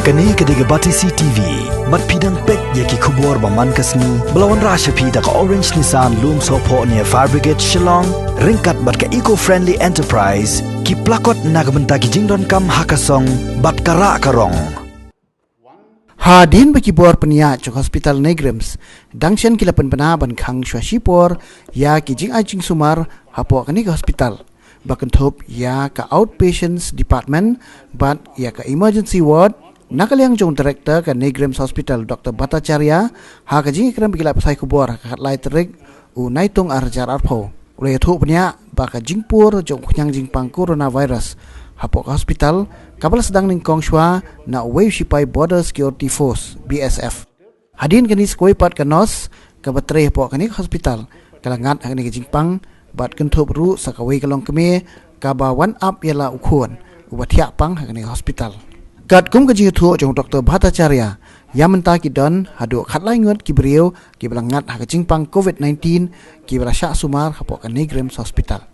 Kani kadiga bati CTV, mat pidang pek yaki kubor baman kasni, belawan rasha pida ka Orange Nissan loom sopo near Fire Brigade Shillong, ringkat bat ka eco-friendly enterprise, ki plakot nagamenta ki jingdon kam hakasong, bat kara karong. Hadin bagi bor penia cok hospital Neigrihms, dangsian kila penpenaban kang syashipor, ya ki jing ajing sumar, hapo kani ke hospital. Bakentop ya ka outpatients department, bat ya ka emergency ward, nakaliang jong director ka Neigrihms Hospital Dr. Bhattacharya ha ka jing ikram bigila pasai kubor ka lai terik u naitung arjar arpo ule thu pnya ba ka jingpur jong khunyang jingpang coronavirus hapo ka hospital kabal sedang ning kongshwa na wave shipai border security force BSF hadin kani skoi pat ka nos ka batre hapo kani hospital kalangat kani jingpang bat kenthop ru sakawai kalong keme ka ba one up yala ukhon ubathya pang kani hospital Kat kum ka jingthu jong Dr. Bhattacharya yamenta ki don hadu khatlai ngot ki brio ki belangat ha jingpang COVID-19 ki berasya sumar hapo ka Neigrihms Hospital.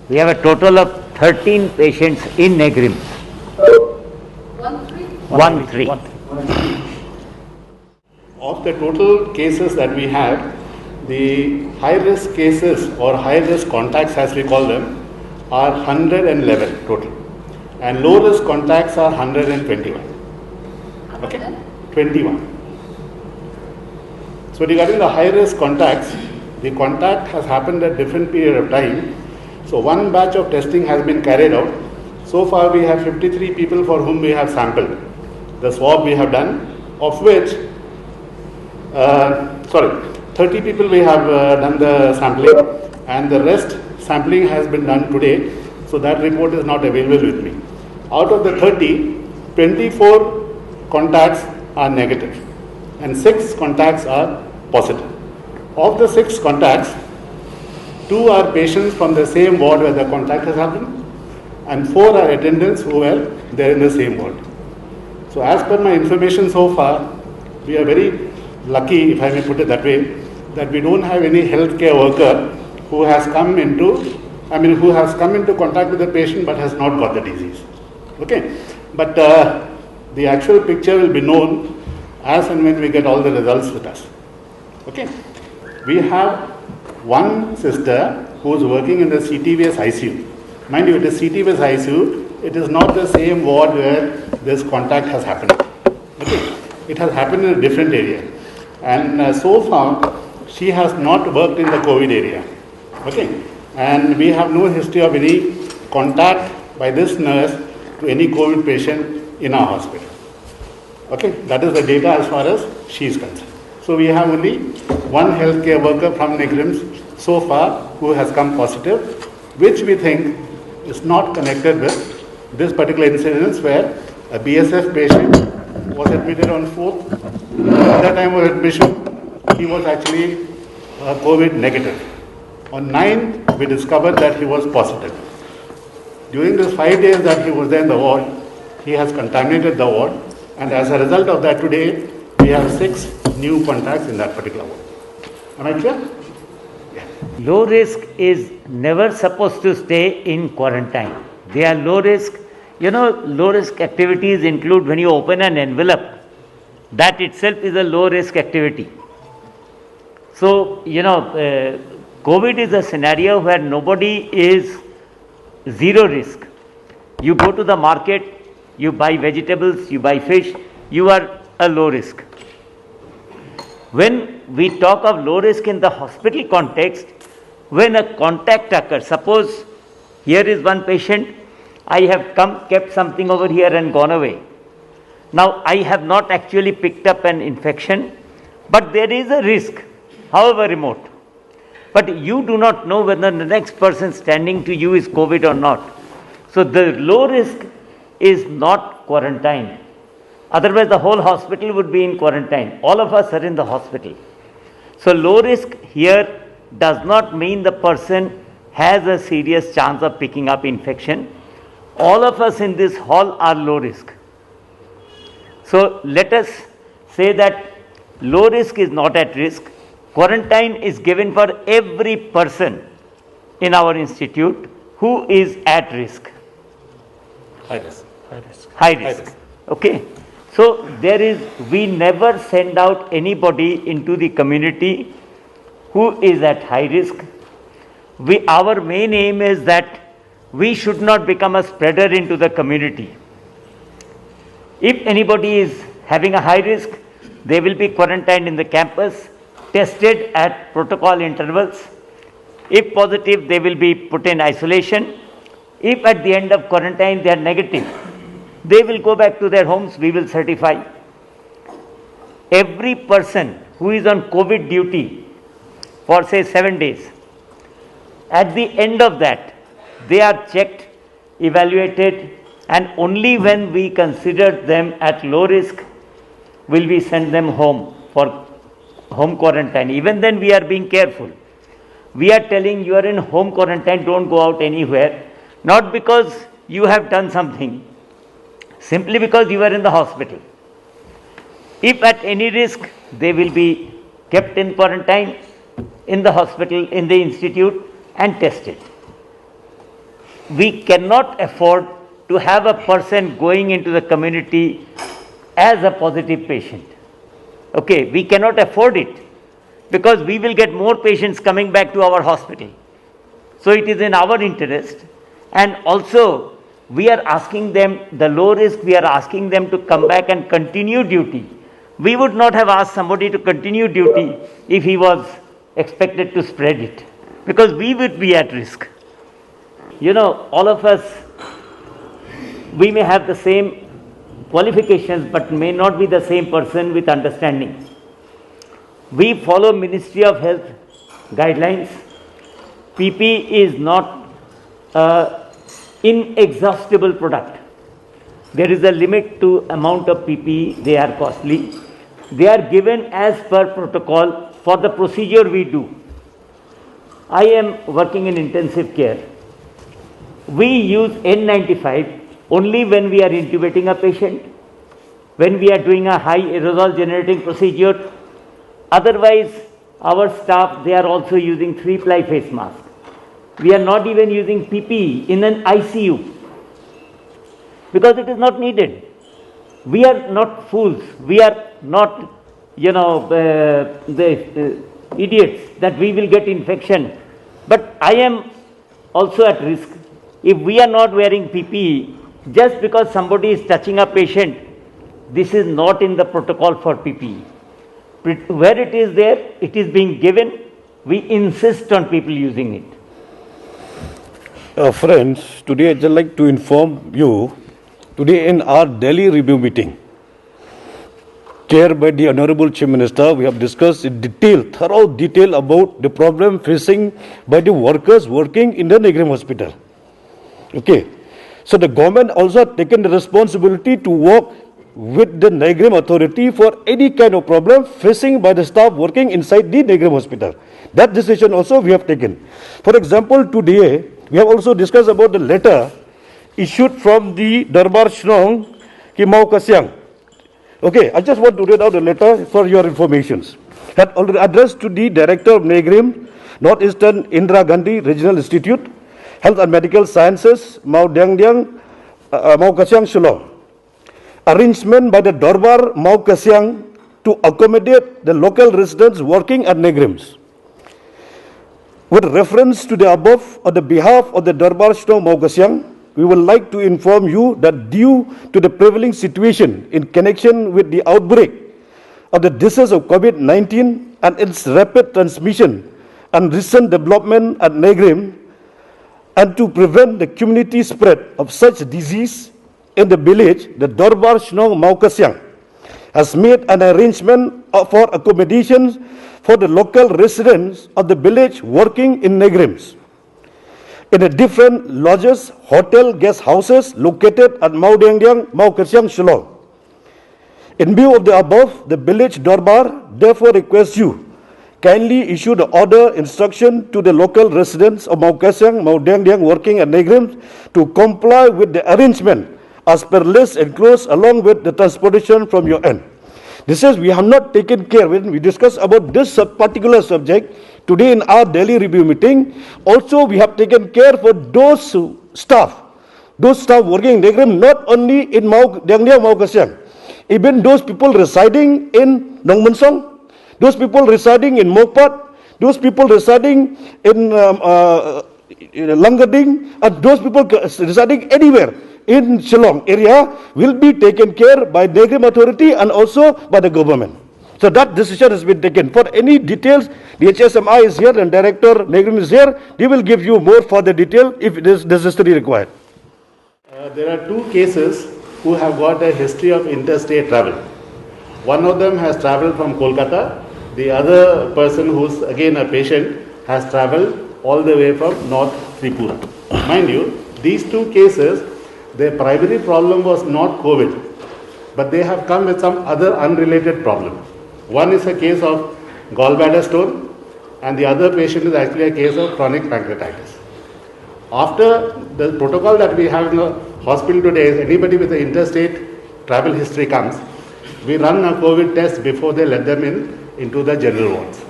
We have a total of 13 patients in Neigrihms. 13. Of the total cases that we have, the high-risk cases or high-risk contacts as we call them are 111 total. And low-risk contacts are 121. Okay? 21. So regarding the high-risk contacts, the contact has happened at different period of time. So one batch of testing has been carried out. So far we have 53 people for whom we have sampled. The swab we have done, of which, 30 people we have done the sampling, and the rest sampling has been done today. So that report is not available with me. Out of the 30, 24 contacts are negative and 6 contacts are positive. Of the 6 contacts, 2 are patients from the same ward where the contact has happened and 4 are attendants who were there in the same ward. So as per my information so far, we are very lucky, if I may put it that way, that we don't have any healthcare worker who has come into contact with the patient but has not got the disease. Okay, but the actual picture will be known as and when we get all the results with us. Okay, we have one sister who is working in the CTVS ICU. Mind you, it is CTVS ICU. It is not the same ward where this contact has happened. Okay, it has happened in a different area, and so far she has not worked in the COVID area. Okay, and we have no history of any contact by this nurse to any COVID patient in our hospital. Okay, that is the data as far as she is concerned. So we have only one healthcare worker from Neigrihms so far who has come positive, which we think is not connected with this particular incident where a BSF patient was admitted on 4th. At that time of admission, he was actually COVID negative. On 9th, we discovered that he was positive. During these 5 days that he was there in the ward, he has contaminated the ward, and as a result of that today, we have 6 new contacts in that particular ward. Am I clear? Yeah. Low risk is never supposed to stay in quarantine. They are low risk. Low risk activities include when you open an envelope. That itself is a low risk activity. So, COVID is a scenario where nobody is zero risk. You go to the market, you buy vegetables, you buy fish, you are a low risk. When we talk of low risk in the hospital context, when a contact occurs, suppose here is one patient, I have kept something over here and gone away. Now I have not actually picked up an infection, but there is a risk, however remote. But you do not know whether the next person standing to you is COVID or not. So the low risk is not quarantine. Otherwise the whole hospital would be in quarantine. All of us are in the hospital. So low risk here does not mean the person has a serious chance of picking up infection. All of us in this hall are low risk. So let us say that low risk is not at risk. Quarantine is given for every person in our institute who is at risk. High risk. High risk. Okay. So we never send out anybody into the community who is at high risk. Our main aim is that we should not become a spreader into the community. If anybody is having a high risk, they will be quarantined in the campus, tested at protocol intervals. If positive, they will be put in isolation. If at the end of quarantine they are negative, they will go back to their homes, we will certify. Every person who is on COVID duty for say 7 days, at the end of that, they are checked, evaluated, and only when we consider them at low risk will we send them home for home quarantine. Even then we are being careful. We are telling you are in home quarantine, don't go out anywhere, not because you have done something, simply because you are in the hospital. If at any risk, they will be kept in quarantine, in the hospital, in the institute, and tested. We cannot afford to have a person going into the community as a positive patient. Okay, we cannot afford it because we will get more patients coming back to our hospital. So it is in our interest, and also we are asking them, the low risk, we are asking them to come back and continue duty. We would not have asked somebody to continue duty if he was expected to spread it, because we would be at risk. You know, all of us, we may have the same qualifications but may not be the same person with understanding. We follow Ministry of Health guidelines. PP is not inexhaustible product. There is a limit to amount of PPE, they are costly. They are given as per protocol for the procedure we do. I am working in intensive care. We use N95 only when we are intubating a patient, when we are doing a high aerosol generating procedure. Otherwise, our staff, they are also using 3-ply face mask. We are not even using PPE in an ICU because it is not needed. We are not fools. We are not, idiots that we will get infection. But I am also at risk. If we are not wearing PPE, just because somebody is touching a patient, this is not in the protocol for PPE. Where it is there, it is being given. We insist on people using it. Friends, today I'd just like to inform you, today in our Delhi review meeting, chaired by the Honorable Chief Minister, we have discussed in detail, thorough detail about the problem facing by the workers working in the Neigrihms hospital. Okay. So the government also has taken the responsibility to work with the Neigrihms authority for any kind of problem facing by the staff working inside the Neigrihms hospital. That decision also we have taken. For example, today we have also discussed about the letter issued from the Darbar Shnong ki Mau Kasyang. Okay, I just want to read out the letter for your informations. Had already addressed to the Director of Neigrihms, Northeastern Indira Gandhi Regional Institute, Health and Medical Sciences, Mau Kasyang Shillong. Arrangement by the Darbar Mau Kasyang to accommodate the local residents working at Neigrihms. With reference to the above, on the behalf of the Darbar Shnong Mau Kasyang, we would like to inform you that due to the prevailing situation in connection with the outbreak of the disease of COVID-19 and its rapid transmission and recent development at Neigrihms, and to prevent the community spread of such disease in the village, the Darbar Shnong Mau Kasyang has made an arrangement for accommodations for the local residents of the village working in Neigrihms in the different lodges, hotel, guest houses located at Mau Kasyang Shillong. In view of the above, the village Darbar therefore requests you kindly issue the order instruction to the local residents of Mau Kasyang, working at Neigrihms to comply with the arrangement as per list enclosed along with the transportation from your end. This is, we have not taken care when we discuss about this particular subject today in our daily review meeting. Also, we have taken care for those staff working in Neigrihms, not only in Mau Kasyang. Even those people residing in Nongpang, those people residing in Mokpat, those people residing in Langading, and those people residing anywhere in Shillong area will be taken care by Neigrihms authority and also by the government. So that decision has been taken. For any details, the HSMI is here and Director Neigrihms is here. They will give you more further detail if it is necessary required. There are two cases who have got a history of interstate travel. One of them has travelled from Kolkata. The other person, who's again a patient, has travelled all the way from North Tripura. Mind you, these two cases, their primary problem was not COVID, but they have come with some other unrelated problem. One is a case of gallbladder stone, and the other patient is actually a case of chronic pancreatitis. After the protocol that we have in the hospital today is anybody with an interstate travel history comes, we run a COVID test before they let them into the general wards.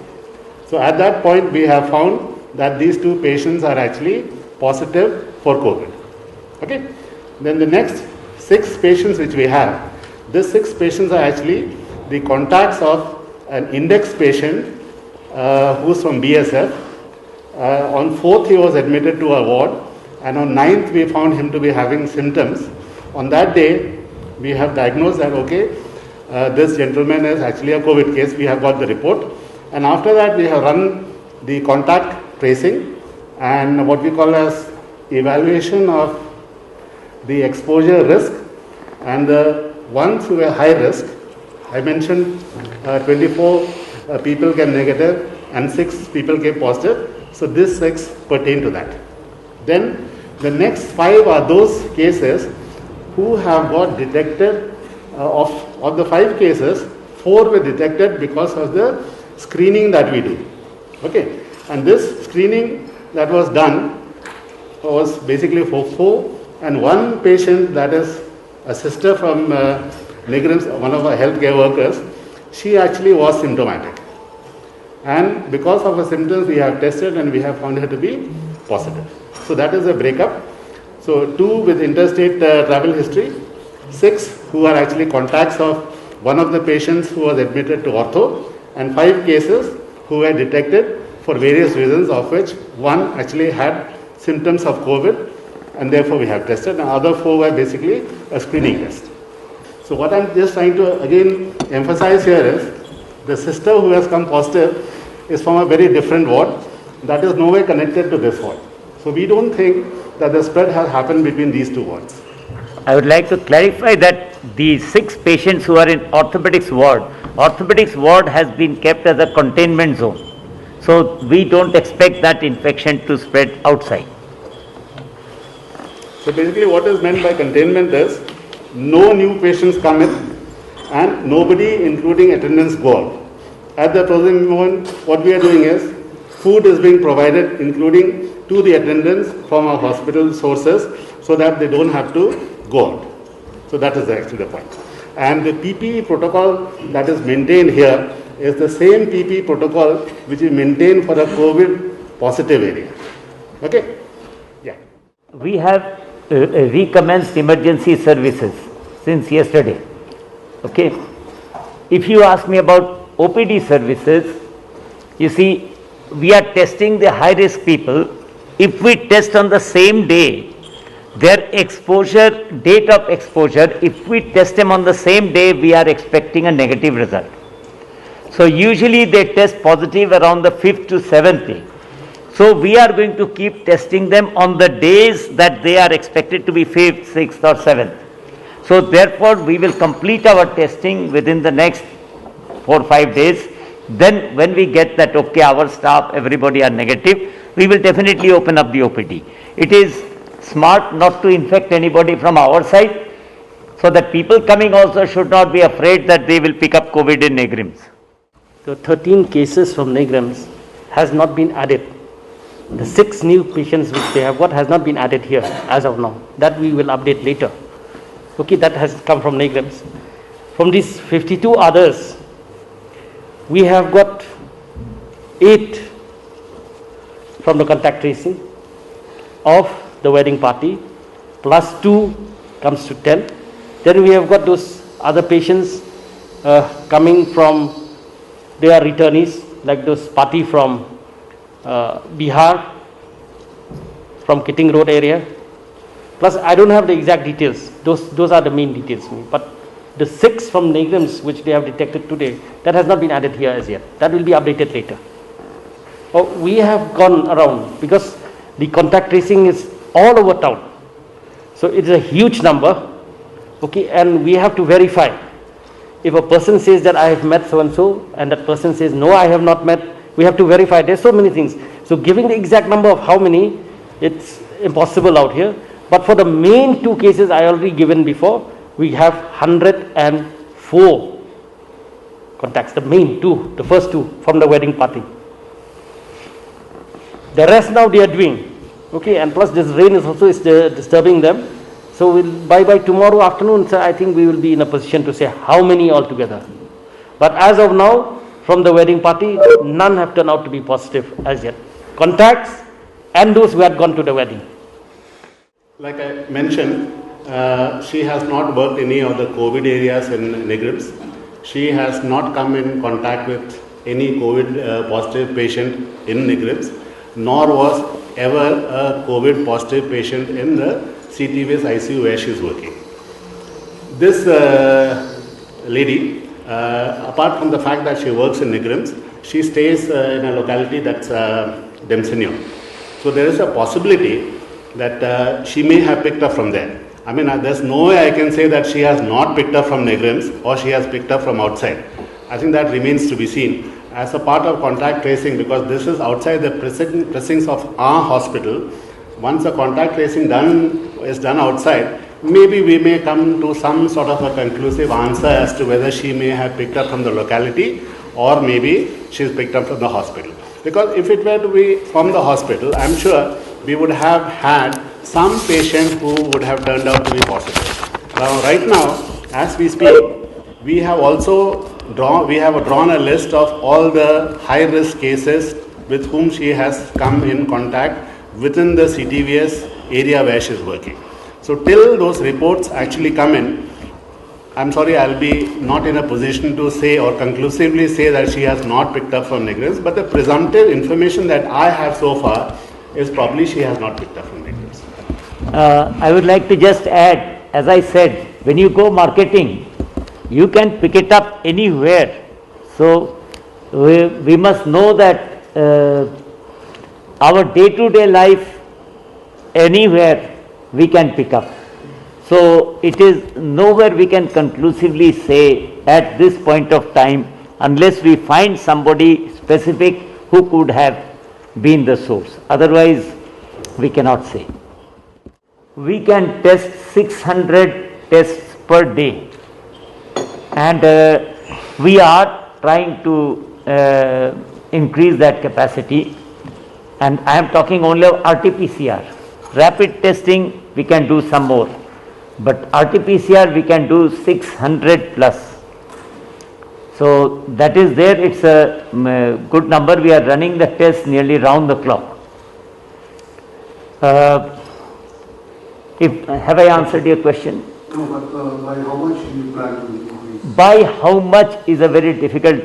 So at that point we have found that these two patients are actually positive for COVID. Okay. Then the next 6 patients which we have, these 6 patients are actually the contacts of an index patient who's from BSF. On 4th he was admitted to a ward, and on 9th we found him to be having symptoms. On that day we have diagnosed that this gentleman is actually a COVID case. We have got the report, and after that we have run the contact tracing and what we call as evaluation of the exposure risk, and the ones who were high risk, I mentioned 24 people came negative and 6 people came positive. So these 6 pertain to that. Then the next 5 are those cases who have got detected. Of the 5 cases, 4 were detected because of the screening that we do. Okay, and this screening that was done was basically for 4, and one patient, that is a sister from Neigrihms, one of our healthcare workers, she actually was symptomatic. And because of her symptoms, we have tested and we have found her to be positive. So that is a breakup. So 2 with interstate travel history, 6 who are actually contacts of one of the patients who was admitted to ortho, and 5 cases who were detected for various reasons, of which 1 actually had symptoms of COVID, and therefore we have tested, and other 4 were basically a screening test. So what I'm just trying to again emphasize here is the sister who has come positive is from a very different ward that is nowhere connected to this ward. So we don't think that the spread has happened between these 2 wards. I would like to clarify that the 6 patients who are in orthopedics ward has been kept as a containment zone. So we don't expect that infection to spread outside. So basically what is meant by containment is no new patients come in and nobody, including attendants, go out. At the present moment, what we are doing is food is being provided, including to the attendants from our hospital sources, so that they don't have to go out. So that is actually the point. And the PPE protocol that is maintained here is the same PPE protocol which is maintained for the COVID positive area. Okay? Yeah. We have recommenced emergency services since yesterday. Okay? If you ask me about OPD services, you see, we are testing the high risk people. If we test on the same day, their exposure, date of exposure, if we test them on the same day, we are expecting a negative result. So usually they test positive around the 5th to 7th day. So we are going to keep testing them on the days that they are expected to be 5th, 6th or 7th. So therefore we will complete our testing within the next 4 or 5 days. Then when we get that, okay, our staff, everybody are negative, we will definitely open up the OPD. It is smart not to infect anybody from our side, so that people coming also should not be afraid that they will pick up COVID in Neigrihms. The 13 cases from Neigrihms has not been added. The 6 new patients which they have got has not been added here as of now. That we will update later. Okay, that has come from Neigrihms. From these 52 others, we have got 8 from the contact tracing of the wedding party, plus 2 comes to 10. Then we have got those other patients coming from, they are returnees, like those party from Bihar, from Kitting Road area. Plus, I don't have the exact details. Those are the main details. But the 6 from Neigrihms, which they have detected today, that has not been added here as yet. That will be updated later. We have gone around because the contact tracing is all over town. So it's a huge number. Okay, and we have to verify. If a person says that I have met so-and-so, and that person says, no, I have not met, we have to verify. There's so many things. So giving the exact number of how many, it's impossible out here. But for the main 2 cases I already given before, we have 104 contacts, the main 2, the first 2 from the wedding party. The rest now they are doing. Okay, and plus this rain is also disturbing them. So by tomorrow afternoon, sir, I think we will be in a position to say how many altogether. But as of now, from the wedding party, none have turned out to be positive as yet. Contacts and those who had gone to the wedding. Like I mentioned, she has not worked any of the COVID areas in Neigrihms. She has not come in contact with any COVID positive patient in Neigrihms, nor was ever a COVID positive patient in the CTVS ICU where she is working. This lady, apart from the fact that she works in Neigrihms, she stays in a locality that's Demsenio. So there is a possibility that she may have picked up from there. I mean, there's no way I can say that she has not picked up from Neigrihms or she has picked up from outside. I think that remains to be seen as a part of contact tracing, because this is outside the precincts of our hospital. Once the contact tracing is done outside, maybe we may come to some sort of a conclusive answer as to whether she may have picked up from the locality or maybe she's picked up from the hospital. Because if it were to be from the hospital, I'm sure we would have had some patient who would have turned out to be positive. Now, right now, as we speak, we have drawn a list of all the high-risk cases with whom she has come in contact within the CTVS area where she is working. So till those reports actually come in, I'm sorry, I'll be not in a position to say or conclusively say that she has not picked up from Neigrihms, but the presumptive information that I have so far is probably she has not picked up from Neigrihms. I would like to just add, as I said, when you go marketing, you can pick it up anywhere. So we must know that our day-to-day life, anywhere we can pick up. So it is nowhere we can conclusively say at this point of time, unless we find somebody specific who could have been the source. Otherwise, we cannot say. We can test 600 tests per day, and we are trying to increase that capacity. And I am talking only of RT-PCR. Rapid testing, we can do some more. But RT-PCR, we can do 600 plus. So that is there. It's a good number. We are running the test nearly round the clock. Have I answered your question? No, but by how much do you plan to increase? By how much is a very difficult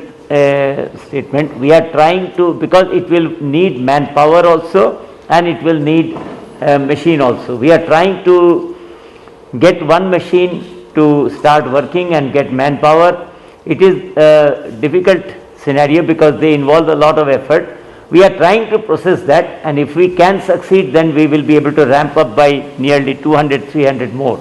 statement. We are trying to, because it will need manpower also and it will need machine also. We are trying to get one machine to start working and get manpower. It is a difficult scenario because they involve a lot of effort. We are trying to process that, and if we can succeed, then we will be able to ramp up by nearly 200, 300 more.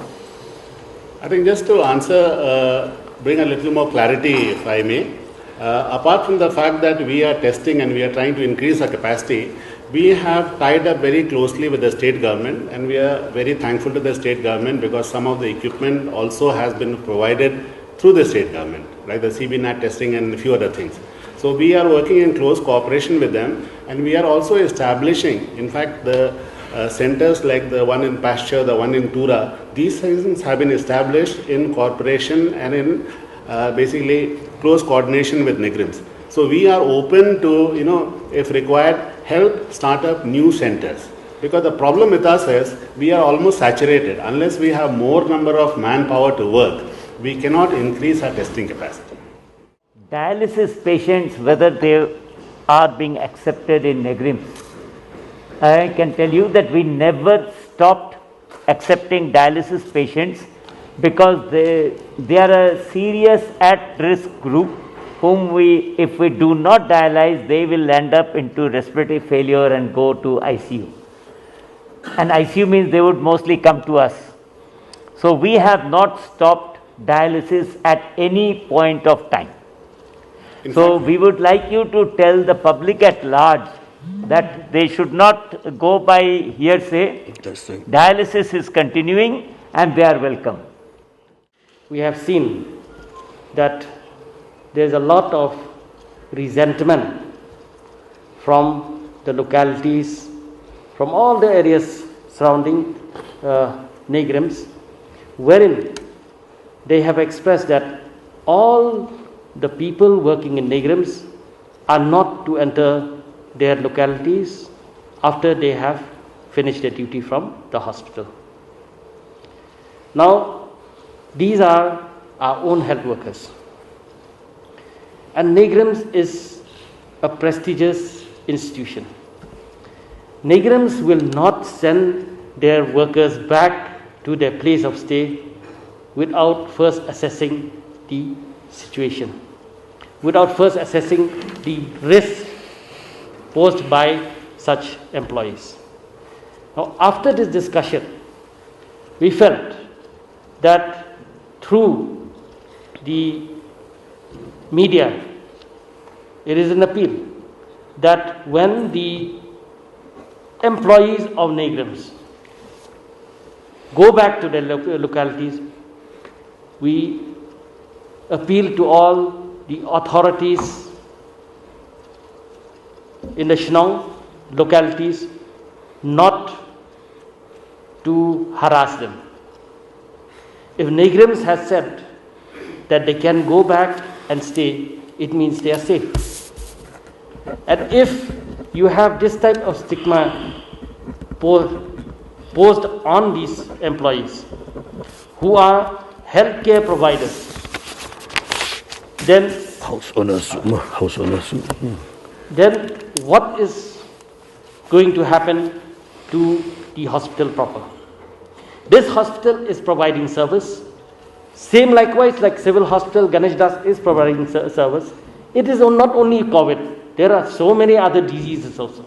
I think just to answer, bring a little more clarity, if I may. Apart from the fact that we are testing and we are trying to increase our capacity, we have tied up very closely with the state government, and we are very thankful to the state government because some of the equipment also has been provided through the state government, like the CBNAT testing and a few other things. So we are working in close cooperation with them, and we are also establishing, in fact, the centers like the one in Pasture, the one in Tura, these things have been established in cooperation and in basically close coordination with Neigrihms. So we are open to, if required, help start up new centers. Because the problem with us is we are almost saturated. Unless we have more number of manpower to work, we cannot increase our testing capacity. Dialysis patients, whether they are being accepted in Neigrihms, I can tell you that we never stopped accepting dialysis patients because they are a serious at-risk group whom if we do not dialyze, they will end up into respiratory failure and go to ICU. And ICU means they would mostly come to us. So we have not stopped dialysis at any point of time. So we would like you to tell the public at large that they should not go by hearsay. Dialysis is continuing and they are welcome. We have seen that there is a lot of resentment from the localities, from all the areas surrounding Neigrihms, wherein they have expressed that all the people working in Neigrihms are not to enter their localities after they have finished their duty from the hospital. Now, these are our own health workers. And Neigrihms is a prestigious institution. Neigrihms will not send their workers back to their place of stay without first assessing the situation, without first assessing the risk posed by such employees. Now, after this discussion, we felt that through the media, it is an appeal that when the employees of Neigrihms go back to their localities, we appeal to all the authorities in the Shnong localities not to harass them. If Neigrihms has said that they can go back and stay, it means they are safe. And if you have this type of stigma posed on these employees who are healthcare providers, then then what is going to happen to the hospital proper? This hospital is providing service. Same likewise like civil hospital, Ganesh Das is providing service. It is not only COVID. There are so many other diseases also.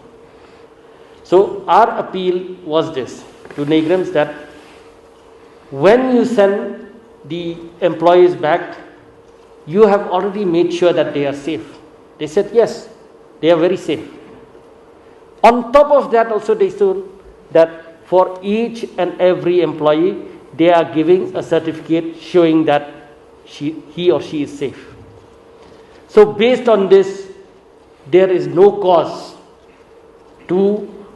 So our appeal was this to Neigrihms, that when you send the employees back, you have already made sure that they are safe. They said yes, they are very safe. On top of that also they said that for each and every employee, they are giving a certificate showing that he or she is safe. So based on this, there is no cause to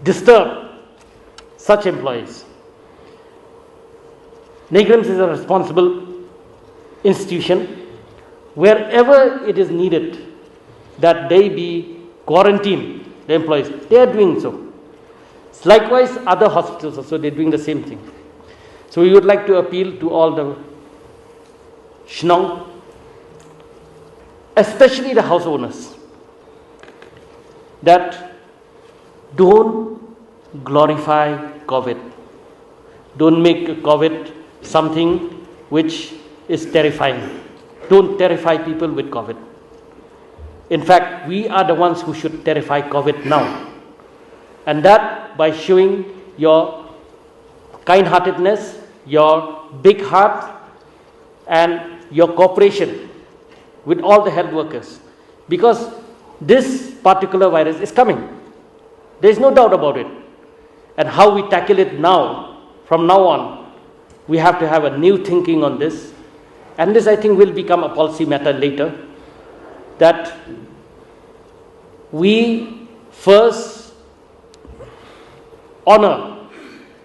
disturb such employees. Neigrihms is a responsible institution. Wherever it is needed that they be quarantined, the employees, they are doing so. Likewise, other hospitals also, they are doing the same thing. So we would like to appeal to all the Shnong, especially the house owners, that don't glorify COVID. Don't make COVID something which is terrifying. Don't terrify people with COVID. In fact, we are the ones who should terrify COVID now. And that by showing your kind-heartedness, your big heart, and your cooperation with all the health workers. Because this particular virus is coming. There is no doubt about it. And how we tackle it now, from now on, we have to have a new thinking on this. And this, I think, will become a policy matter later, that we first honor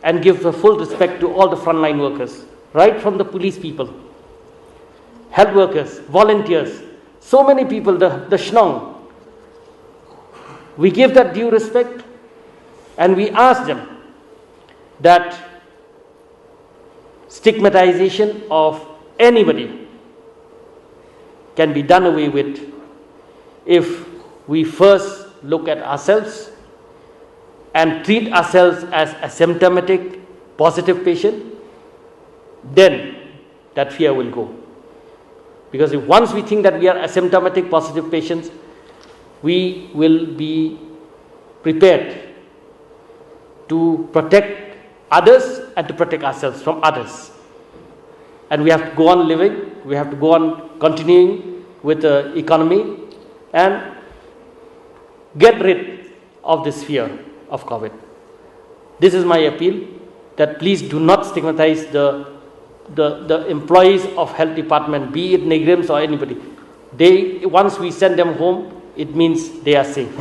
and give the full respect to all the frontline workers, right from the police people, health workers, volunteers, so many people, the Shnong. We give that due respect and we ask them that stigmatization of anybody can be done away with if we first look at ourselves and treat ourselves as asymptomatic, positive patient, then that fear will go. Because if once we think that we are asymptomatic, positive patients, we will be prepared to protect others and to protect ourselves from others. And we have to go on living, we have to go on continuing with the economy and get rid of this fear of COVID. This is my appeal, that please do not stigmatize the employees of health department, be it Neigrihms or anybody. Once we send them home, it means they are safe.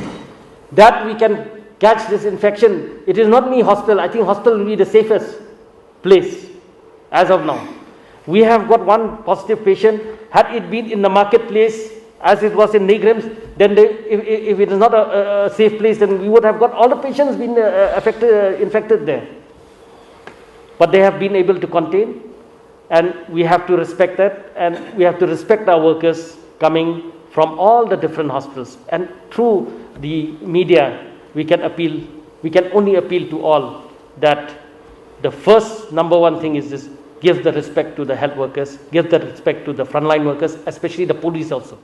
That we can catch this infection. It is not me hospital. I think hospital will be the safest place as of now. We have got one positive patient. Had it been in the marketplace as it was in Neigrihms, then if it is not a safe place, then we would have got all the patients been infected there. But they have been able to contain, and we have to respect that, and we have to respect our workers coming from all the different hospitals. And through the media, we can only appeal to all that the first number one thing is this: give the respect to the health workers, give the respect to the frontline workers, especially the police also.